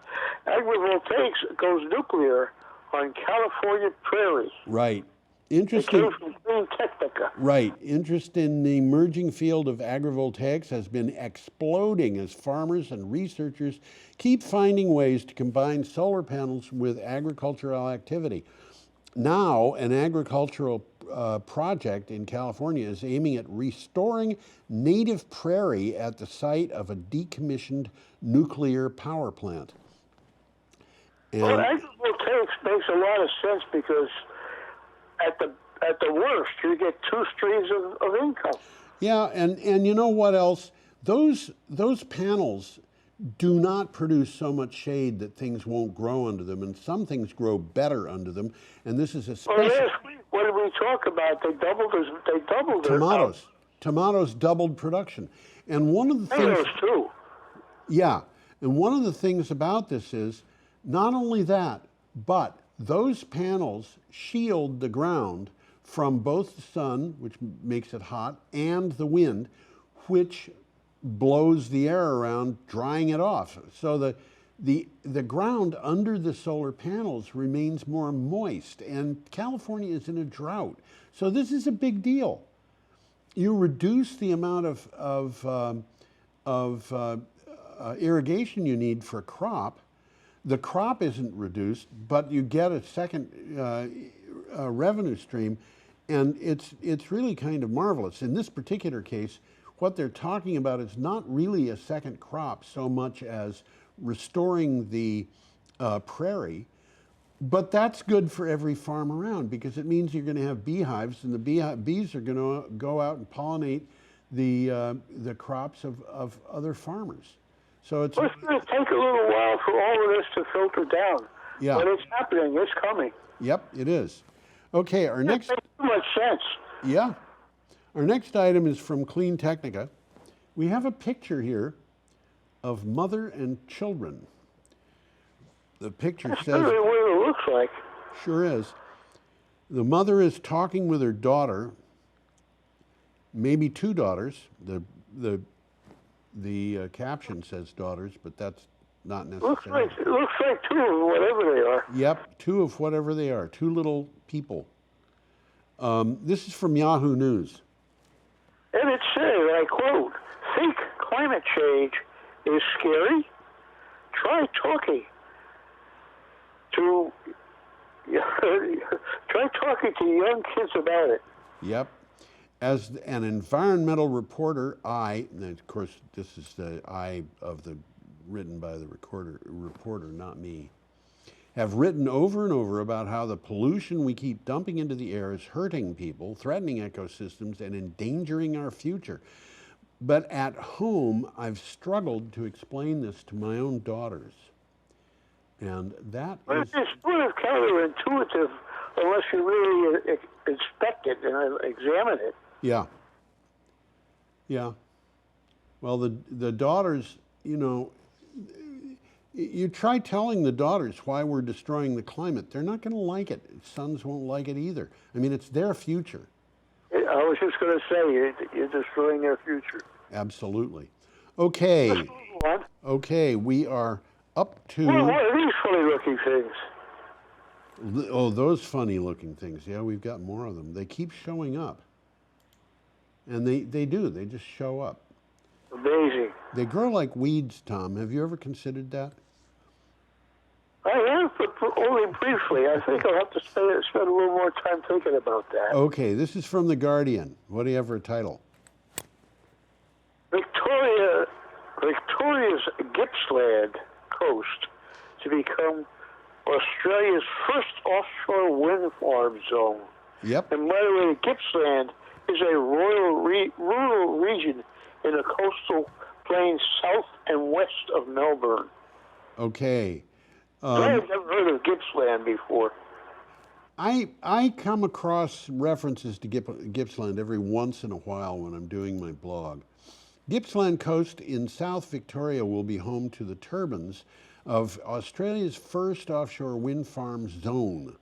S2: Agrivoltaics goes nuclear on California prairies.
S1: Right.
S2: It
S1: Interesting.
S2: came from Clean Technica.
S1: Right. Interest in the emerging field of agrivoltaics has been exploding as farmers and researchers keep finding ways to combine solar panels with agricultural activity. Now, an agricultural project in California is aiming at restoring native prairie at the site of a decommissioned nuclear power plant.
S2: Well,
S1: And
S2: agrivoltaics makes a lot of sense because at the worst, you get two streams of income.
S1: yeah, and you know what else? Those panels do not produce so much shade that things won't grow under them, and some things grow better under them. And this is
S2: Well,
S1: especially
S2: last week, what did we talk about? They doubled their
S1: tomatoes. Tomatoes doubled production. And one of the things,
S2: Tomatoes too.
S1: yeah, and one of the things about this is not only that, but those panels shield the ground from both the sun, which makes it hot, and the wind, which blows the air around, drying it off. So the ground under the solar panels remains more moist, and California is in a drought. So this is a big deal. You reduce the amount of irrigation you need for a crop. The crop isn't reduced, but you get a second revenue stream, and it's really kind of marvelous. In this particular case, what they're talking about is not really a second crop so much as restoring the prairie, but that's good for every farm around because it means you're going to have beehives, and the bees are going to go out and pollinate the crops of other farmers. So it's
S2: going to take a little while for all of this to filter down.
S1: Yeah.
S2: But it's happening. It's coming.
S1: Yep, it is. Okay, our next.
S2: It makes too much sense.
S1: Yeah. Our next item is from Clean Technica. We have a picture here of mother and children. The picture
S2: That's
S1: says.
S2: really what it looks like.
S1: Sure is. The mother is talking with her daughter, maybe two daughters. The caption says daughters, but that's not necessary.
S2: It looks like two of whatever they are.
S1: Yep, two of whatever they are, two little people. This is from Yahoo News.
S2: And it says, I quote, "Think climate change is scary? Try talking to young kids about it."
S1: Yep. As an environmental reporter, and of course this is the I of the written by the reporter, not me, have written over and over about how the pollution we keep dumping into the air is hurting people, threatening ecosystems, and endangering our future. But at home, I've struggled to explain this to my own daughters. And that
S2: But
S1: is...
S2: it's sort of counterintuitive unless you really inspect it and examine it.
S1: Yeah. Yeah. Well, the daughters, you try telling the daughters why we're destroying the climate. They're not going to like it. Sons won't like it either. I mean, it's their future.
S2: I was just going to say, you're destroying their future.
S1: Absolutely. Okay.
S2: Let's move on.
S1: Okay, we are up to...
S2: What are these funny-looking things?
S1: Oh, those funny-looking things. Yeah, we've got more of them. They keep showing up. And they do. They just show up.
S2: Amazing.
S1: They grow like weeds, Tom. Have you ever considered that?
S2: I have, but only briefly. I think I'll have to spend a little more time thinking about that.
S1: Okay, this is from The Guardian. What do you have for a title?
S2: Victoria's Gippsland coast to become Australia's first offshore wind farm zone.
S1: Yep.
S2: And by the way, Gippsland is a rural region in the coastal plains south and west of Melbourne.
S1: Okay.
S2: I've never heard of Gippsland before.
S1: I come across references to Gippsland every once in a while when I'm doing my blog. Gippsland Coast in South Victoria will be home to the turbines of Australia's first offshore wind farm zone.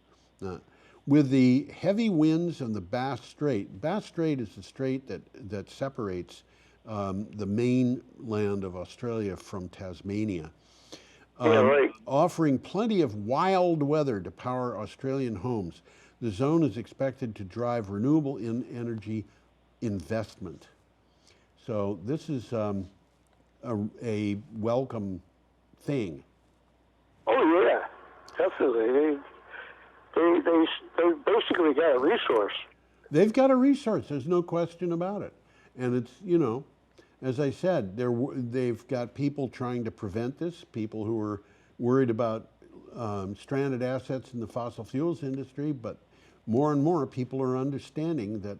S1: With the heavy winds and the Bass Strait. Bass Strait is the strait that separates the mainland of Australia from Tasmania.
S2: Right.
S1: Offering plenty of wild weather to power Australian homes. The zone is expected to drive renewable energy investment. So this is a welcome thing.
S2: Oh yeah, definitely. They basically got a resource.
S1: They've got a resource. There's no question about it. And it's, as I said, they've got people trying to prevent this, people who are worried about stranded assets in the fossil fuels industry, but more and more people are understanding that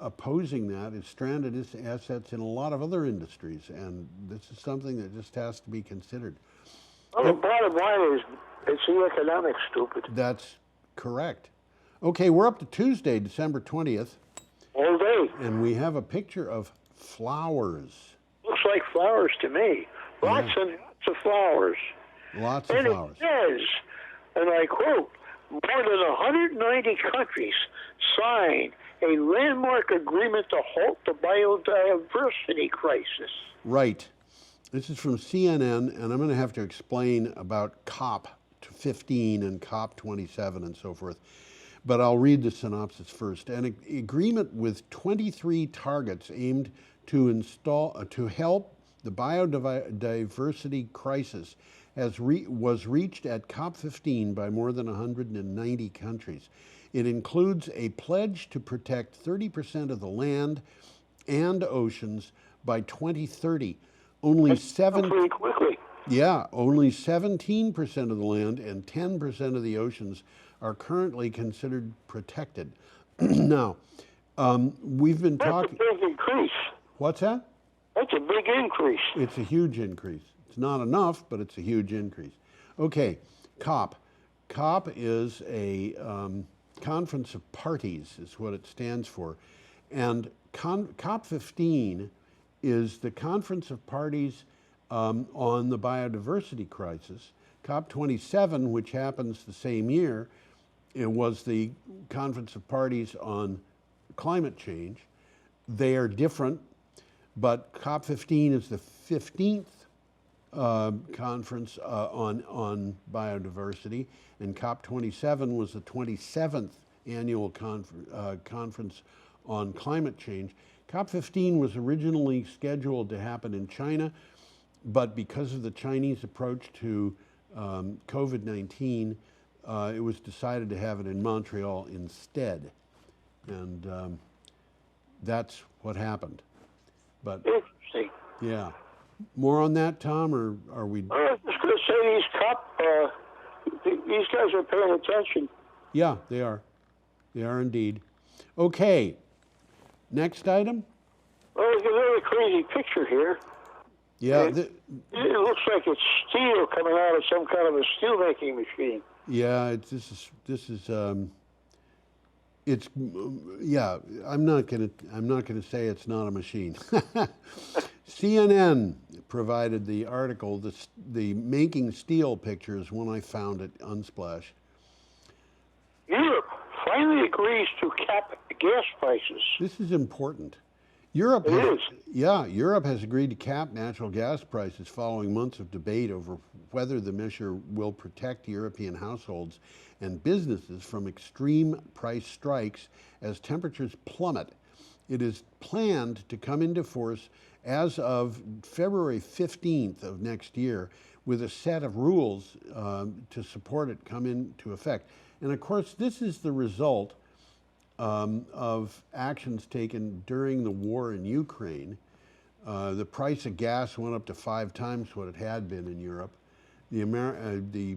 S1: opposing that is stranded assets in a lot of other industries, and this is something that just has to be considered.
S2: Well, the bottom line is it's the economics, stupid.
S1: That's correct. Okay, we're up to Tuesday, December 20th.
S2: All day.
S1: And we have a picture of flowers.
S2: Looks like flowers to me. Lots and lots of flowers.
S1: Lots of
S2: And
S1: flowers.
S2: it says, and I quote, more than 190 countries signed a landmark agreement to halt the biodiversity crisis.
S1: Right. This is from CNN, and I'm going to have to explain about COP15 and COP27 and so forth. But I'll read the synopsis first. An agreement with 23 targets aimed to help the biodiversity crisis was reached at COP15 by more than 190 countries. It includes a pledge to protect 30% of the land and oceans by 2030. Only
S2: Pretty quickly.
S1: only 17% of the land and 10% of the oceans are currently considered protected. Now, we've been talking.
S2: That's a big increase.
S1: What's that?
S2: That's a big increase.
S1: It's a huge increase. It's not enough, but it's a huge increase. Okay, COP. COP is a Conference of Parties, is what it stands for. And COP15 is the Conference of Parties on the biodiversity crisis. COP27, which happens the same year, it was the Conference of Parties on climate change. They are different, but COP15 is the 15th conference on biodiversity, and COP27 was the 27th annual conference on climate change. COP15 was originally scheduled to happen in China, but because of the Chinese approach to COVID-19, it was decided to have it in Montreal instead, and that's what happened. But
S2: Interesting.
S1: yeah, more on that, Tom, or are we?
S2: I was just going to say these these guys are paying attention.
S1: Yeah, they are. They are indeed. Okay, next item.
S2: Well, there's another crazy picture here.
S1: Yeah,
S2: It looks like it's steel coming out of some kind of a steel making machine.
S1: yeah. Yeah. I'm not gonna say it's not a machine. CNN provided the article. The making steel picture is one I found at Unsplash.
S2: Europe finally agrees to cap gas prices.
S1: This is important. Europe has agreed to cap natural gas prices following months of debate over whether the measure will protect European households and businesses from extreme price strikes as temperatures plummet. It is planned to come into force as of February 15th of next year, with a set of rules to support it come into effect. And of course, this is the result of actions taken during the war in Ukraine. The price of gas went up to 5 times what it had been in Europe. The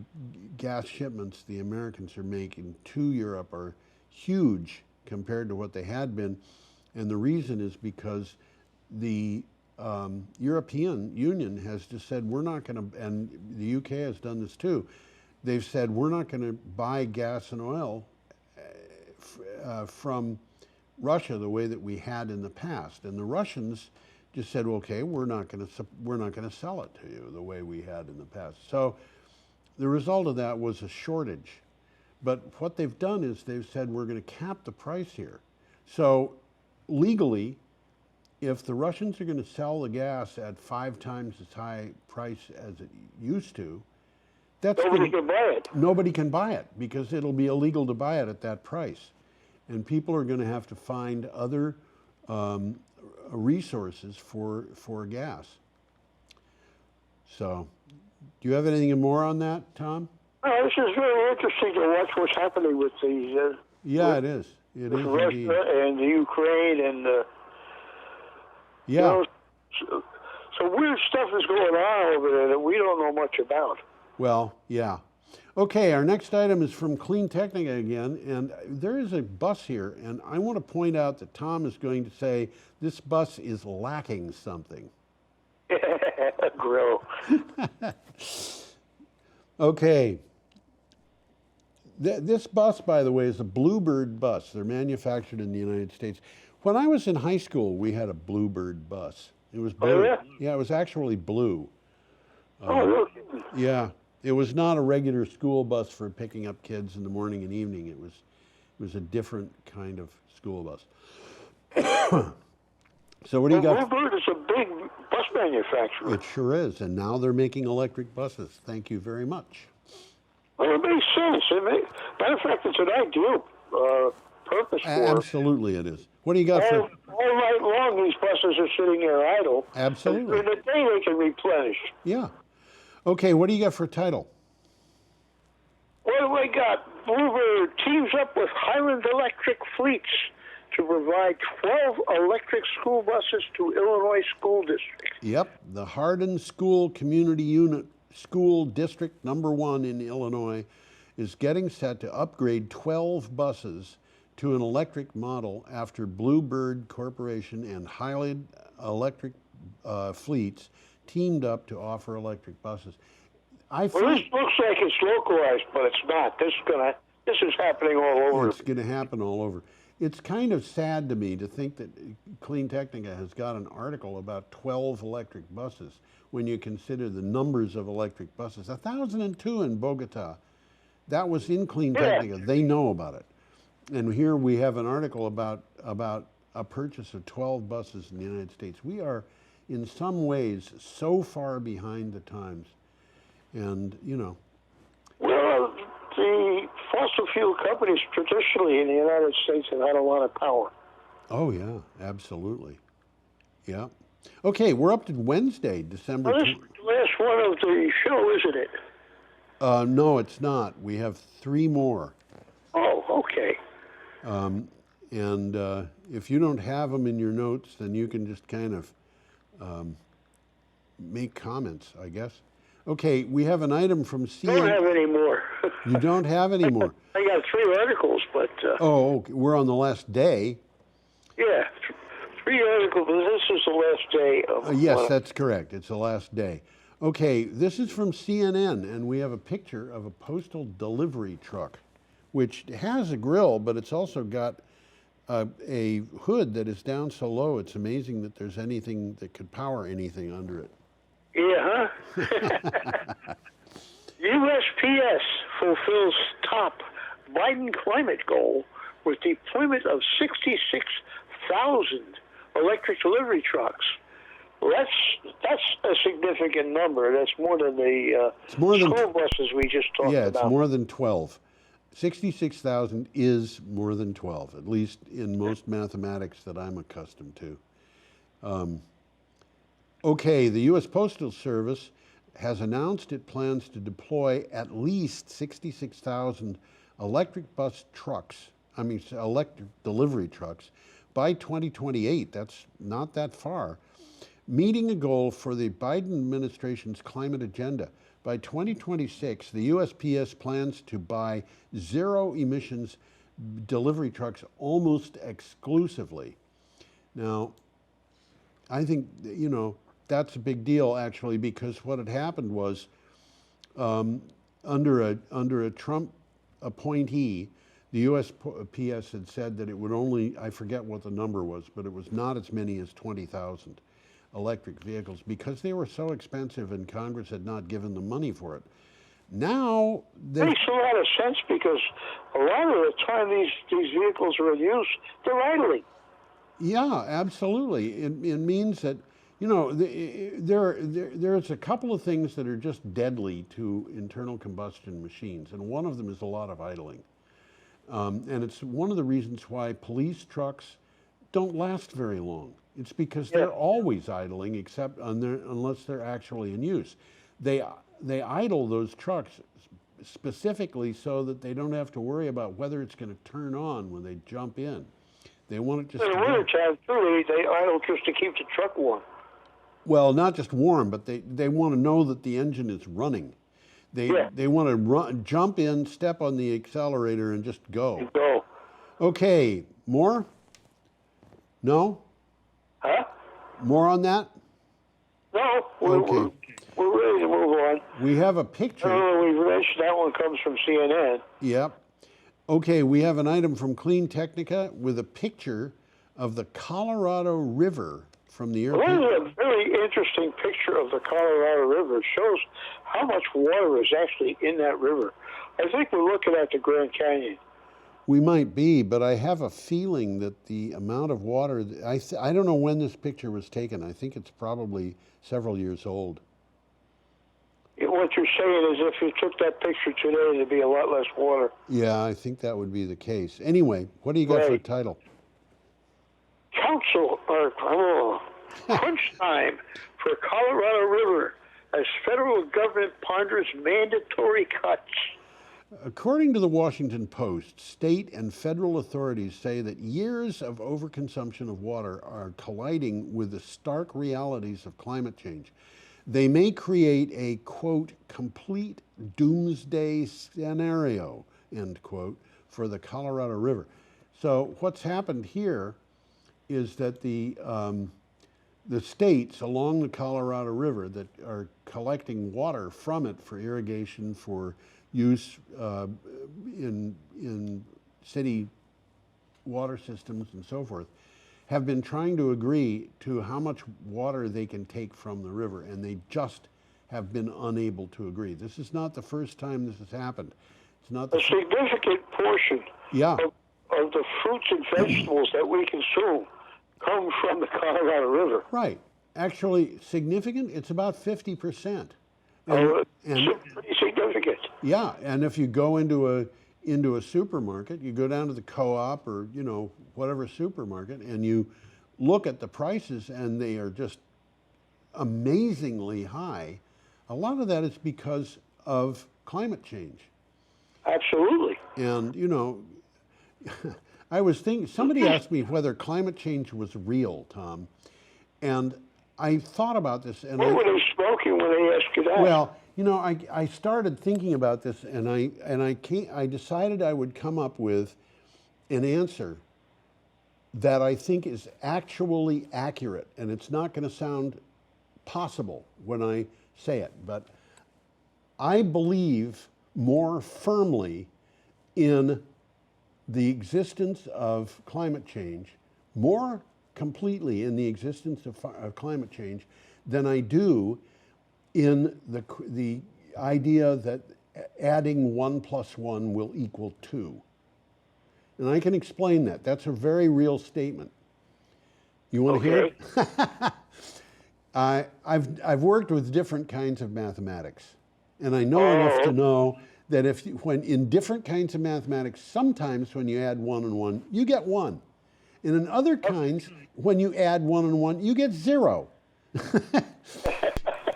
S1: gas shipments the Americans are making to Europe are huge compared to what they had been. And the reason is because the European Union has just said, we're not going to, and the UK has done this too, they've said, we're not going to buy gas and oil from Russia the way that we had in the past. And the Russians just said, okay, we're not going to sell it to you the way we had in the past. So the result of that was a shortage. But what they've done is they've said, we're going to cap the price here. So legally, if the Russians are going to sell the gas at 5 times as high price as it used to,
S2: Nobody can buy it.
S1: Nobody can buy it because it'll be illegal to buy it at that price. And people are going to have to find other resources for gas. So, do you have anything more on that, Tom?
S2: This is very interesting to watch what's happening with these.
S1: Yeah, it is. It is
S2: Russia
S1: indeed.
S2: and the Ukraine and.
S1: Yeah.
S2: So weird stuff is going on over there that we don't know much about.
S1: Well, yeah. Okay, our next item is from Clean Technica again, and there is a bus here, and I want to point out that Tom is going to say this bus is lacking something.
S2: Grill.
S1: Okay. This bus, by the way, is a Bluebird bus. They're manufactured in the United States. When I was in high school, we had a Bluebird bus. It was
S2: Oh,
S1: blue.
S2: yeah?
S1: Yeah, it was actually blue.
S2: Oh, look.
S1: Yeah, it was not a regular school bus for picking up kids in the morning and evening. It was a different kind of school bus. So what do you
S2: Well,
S1: got?
S2: Bluebird is a big bus manufacturer.
S1: It sure is, and now they're making electric buses. Thank you very much.
S2: Well, it makes sense. Matter of fact, it's an ideal purpose for
S1: Absolutely, it is. What do you got for?
S2: all night long. These buses are sitting there idle.
S1: Absolutely.
S2: And during the day, they can replenish.
S1: Yeah. Okay, what do you got for title?
S2: What do we got? Bluebird teams up with Highland Electric Fleets to provide 12 electric school buses to Illinois school districts.
S1: Yep, the Hardin School Community Unit School District #1 in Illinois is getting set to upgrade 12 buses to an electric model after Bluebird Corporation and Highland Electric Fleets teamed up to offer electric buses.
S2: Well, this looks like it's localized, but it's not. This is happening all over.
S1: It's going to happen all over. It's kind of sad to me to think that Clean Technica has got an article about 12 electric buses when you consider the numbers of electric buses. 1,002 in Bogota. That was in Clean Technica. They know about it. And here we have an article about a purchase of 12 buses in the United States. We are, in some ways, so far behind the times. And, you know.
S2: Well, the fossil fuel companies traditionally in the United States have had a lot of power.
S1: Oh, yeah, absolutely. Yeah. Okay, we're up to Wednesday, December.
S2: Well, this is the last one of the show, isn't it?
S1: No, it's not. We have 3 more.
S2: Oh, okay.
S1: And if you don't have them in your notes, then you can just kind of make comments, I guess. Okay, we have an item from CNN.
S2: Don't have any more.
S1: You don't have any more?
S2: I got 3 articles, but...
S1: Oh, okay. We're on the last day.
S2: Yeah, 3 articles, but this is the last day of...
S1: Yes, that's correct. It's the last day. Okay, this is from CNN, and we have a picture of a postal delivery truck, which has a grill, but it's also got a hood that is down so low, it's amazing that there's anything that could power anything under it.
S2: Yeah, huh? USPS fulfills top Biden climate goal with deployment of 66,000 electric delivery trucks. Well, that's a significant number. That's more than the school buses we just talked about.
S1: Yeah, it's more than 12. 66,000 is more than 12, at least in most mathematics that I'm accustomed to. Okay, the US Postal Service has announced it plans to deploy at least 66,000 electric delivery trucks by 2028. That's not that far. Meeting a goal for the Biden administration's climate agenda. By 2026, the USPS plans to buy zero-emissions delivery trucks almost exclusively. Now, I think, you know, that's a big deal, actually, because what had happened was under a Trump appointee, the USPS had said that it would only, I forget what the number was, but it was not as many as 20,000 electric vehicles because they were so expensive and Congress had not given them money for it. Now,
S2: it makes a lot of sense because a lot of the time these vehicles are in use, they're idling.
S1: Yeah, absolutely. It means that, you know, there's a couple of things that are just deadly to internal combustion machines, and one of them is a lot of idling. And it's one of the reasons why police trucks don't last very long. It's because they're always idling, except unless they're actually in use. They idle those trucks specifically so that they don't have to worry about whether it's going to turn on when they jump in. They want it just
S2: in the wintertime, too, they idle just to keep the truck warm.
S1: Well, not just warm, but they want to know that the engine is running. They want to jump in, step on the accelerator, and just go. Okay, more? No?
S2: Huh?
S1: More on that?
S2: No, we're ready to move on.
S1: We have a picture.
S2: We've mentioned that one comes from CNN.
S1: Yep. Okay, we have an item from Clean Technica with a picture of the Colorado River from the
S2: Well,
S1: European.
S2: this is a very interesting picture of the Colorado River. It shows how much water is actually in that river. I think we're looking at the Grand Canyon.
S1: We might be, but I have a feeling that the amount of water, I don't know when this picture was taken. I think it's probably several years old.
S2: What you're saying is if you took that picture today, there'd be a lot less water.
S1: Yeah, I think that would be the case. Anyway, what do you got for a
S2: Right.
S1: title?
S2: Crunch time for Colorado River as federal government ponders mandatory cuts.
S1: According to the Washington Post, state and federal authorities say that years of overconsumption of water are colliding with the stark realities of climate change. They may create a, quote, complete doomsday scenario, end quote, for the Colorado River. So what's happened here is that the states along the Colorado River that are collecting water from it for irrigation, for use in city water systems and so forth, have been trying to agree to how much water they can take from the river, and they just have been unable to agree. This is not the first time this has happened. It's not the
S2: A significant portion
S1: yeah.
S2: of the fruits and vegetables that we consume come from the Colorado River.
S1: Right. Actually, significant, it's about 50%.
S2: It's pretty significant.
S1: Yeah, and if you go into a supermarket, you go down to the co-op or, you know, whatever supermarket, and you look at the prices and they are just amazingly high. A lot of that is because of climate change.
S2: Absolutely.
S1: And, you know, I was thinking, somebody asked me whether climate change was real, Tom, and I thought about this. And
S2: What were they smoking when they asked you that?
S1: well, you know, I started thinking about this, and I decided I would come up with an answer that I think is actually accurate, and it's not going to sound possible when I say it, but I believe more firmly in the existence of climate change, more completely in the existence of climate change than I do in the idea that adding 1 + 1 will equal 2. And I can explain that. That's a very real statement. You want to hear it? I've worked with different kinds of mathematics, and I know enough to know that when in different kinds of mathematics, sometimes when you add 1 and 1, you get 1. And in other kinds, when you add 1 and 1, you get 0.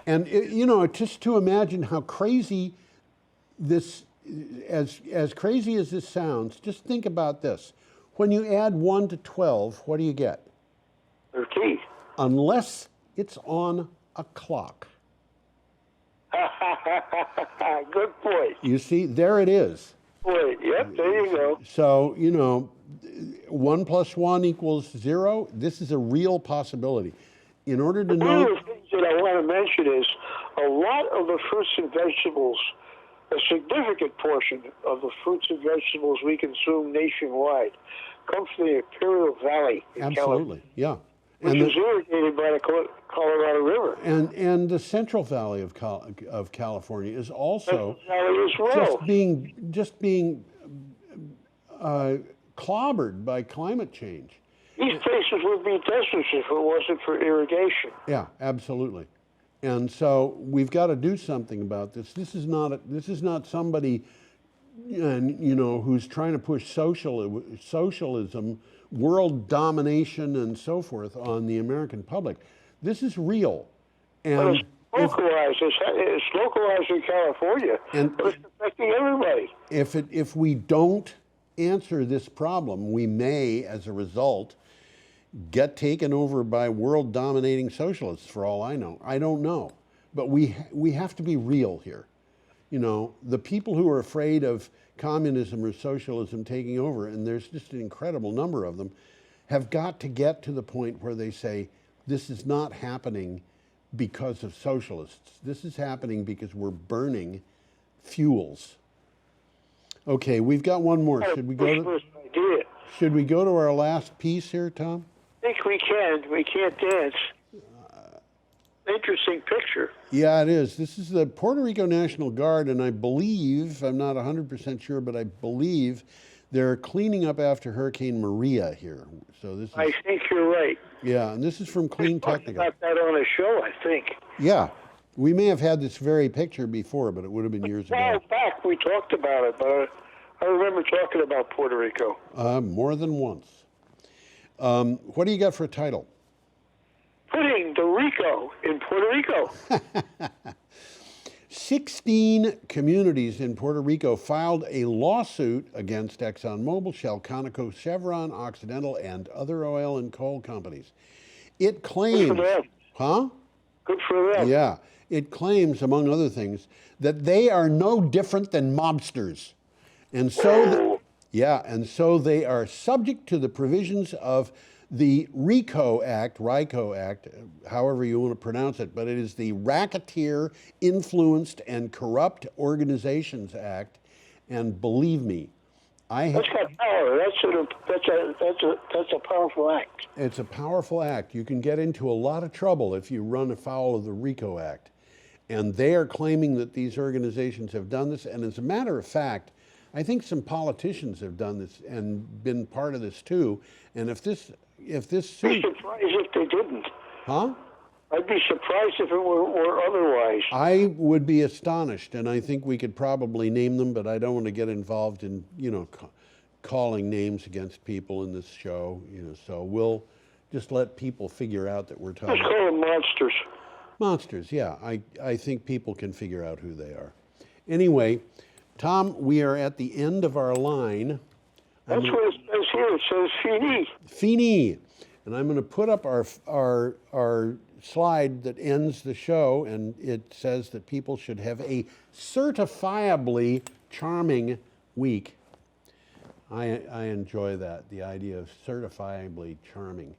S1: And you know, just to imagine how crazy this, as crazy as this sounds, just think about this. When you add 1 to 12, what do you get?
S2: 13.
S1: Unless it's on a clock.
S2: Good point.
S1: You see, there it is.
S2: Point. Yep, there you go.
S1: So, you know, 1 + 1 equals 0. This is a real possibility. In order to
S2: One
S1: know...
S2: of the things that I want to mention is a lot of the fruits and vegetables, a significant portion of the fruits and vegetables we consume nationwide come from the Imperial Valley in
S1: Absolutely,
S2: California,
S1: yeah.
S2: which is irrigated by the Colorado River.
S1: And the Central Valley of California is also
S2: Valley as well.
S1: just being clobbered by climate change.
S2: These places would be deserts if it wasn't for irrigation.
S1: Yeah, absolutely. And so we've got to do something about this. This is not somebody, you know, who's trying to push socialism, world domination, and so forth on the American public. This is real. And
S2: But it's localized. It's localized in California, but it's affecting everybody.
S1: if we don't answer this problem, we may, as a result, get taken over by world-dominating socialists, for all I know. I don't know. But we have to be real here. You know, the people who are afraid of communism or socialism taking over, and there's just an incredible number of them, have got to get to the point where they say, this is not happening because of socialists. This is happening because we're burning fuels. Okay, we've got one more. Should we go to?
S2: Idea.
S1: Should we go to our last piece here, Tom?
S2: I think we can. We can't dance. Interesting picture.
S1: Yeah, it is. This is the Puerto Rico National Guard, and I believe, I'm not 100% sure, but I believe they're cleaning up after Hurricane Maria here. So this is,
S2: I think you're right.
S1: yeah, and this is from Clean
S2: We talked
S1: Technical.
S2: about that on a show, I think.
S1: Yeah, we may have had this very picture before, but it would have been years
S2: Well,
S1: ago.
S2: back we talked about it, but I remember talking about Puerto Rico.
S1: More than once. What do you got for a title?
S2: Putting the Rico in Puerto Rico.
S1: 16 communities in Puerto Rico filed a lawsuit against ExxonMobil, Shell, Conoco, Chevron, Occidental, and other oil and coal companies. It claims,
S2: Good for them.
S1: huh?
S2: Good for them.
S1: Yeah, it claims, among other things, that they are no different than mobsters, and so, and so they are subject to the provisions of the RICO Act, however you want to pronounce it, but it is the Racketeer, Influenced, and Corrupt Organizations Act. And believe me,
S2: That's got power. That's a powerful act.
S1: it's a powerful act. You can get into a lot of trouble if you run afoul of the RICO Act. And they are claiming that these organizations have done this. And as a matter of fact, I think some politicians have done this and been part of this too. And if this
S2: I'd be
S1: suit,
S2: surprised if they didn't.
S1: huh?
S2: I'd be surprised if it were otherwise.
S1: I would be astonished, and I think we could probably name them, but I don't want to get involved in, calling names against people in this show, so we'll just let people figure out that we're talking
S2: Let's call them monsters.
S1: monsters. Yeah, I think people can figure out who they are. Anyway, Tom, we are at the end of our line.
S2: That's what it says here. It says fini.
S1: Fini. And I'm going to put up our slide that ends the show, and it says that people should have a certifiably charming week. I enjoy that, the idea of certifiably charming.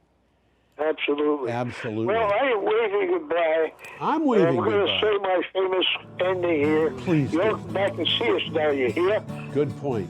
S2: Absolutely.
S1: Absolutely.
S2: Well, I am waving goodbye.
S1: I'm waving
S2: I'm going to
S1: goodbye.
S2: say my famous ending here.
S1: Please
S2: You'll
S1: do.
S2: come back and see us now, you hear?
S1: Good point.